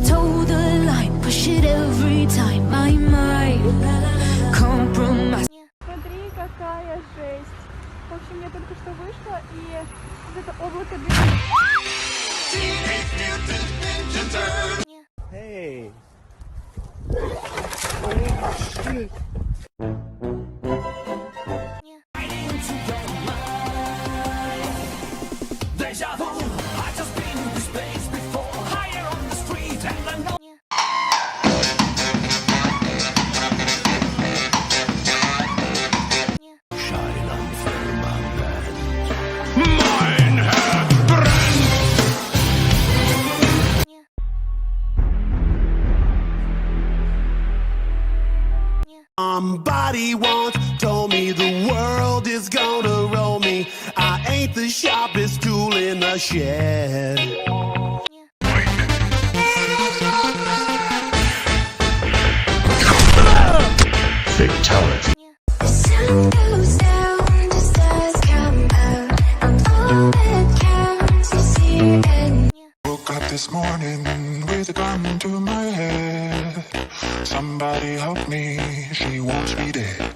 toe the line, push it every time. I might compromise. Смотри, какая жесть. В общем, я только что вышла, и вот это облако Hey. Somebody once told me the world is gonna roll me. I ain't the sharpest tool in the shed. Fatality. The sun goes down, the stars come out. I'm all that counts is here and Woke up this morning with a gun to my head. Somebody help me, she wants me dead.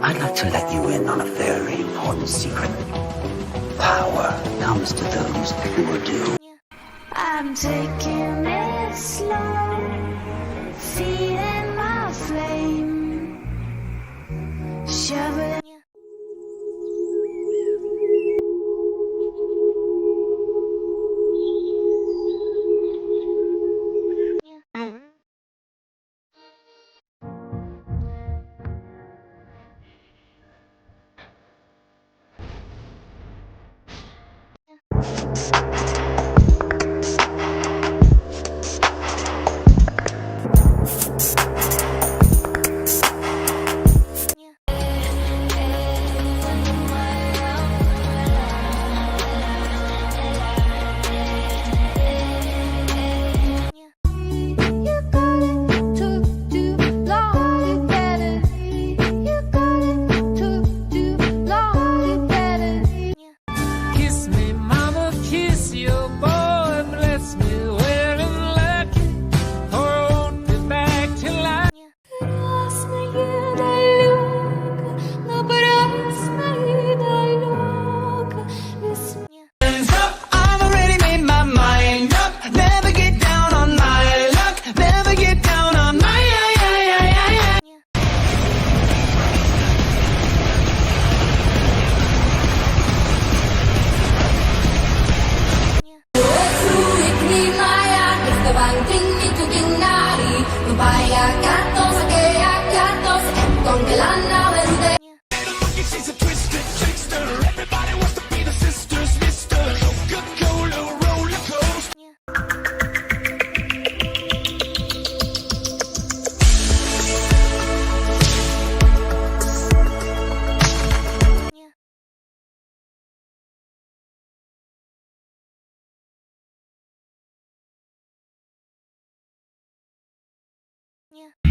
I'd like to let you in on a very important secret. Power comes to those who do. I'm taking it slow, feeding my flame, shoveling. Yeah.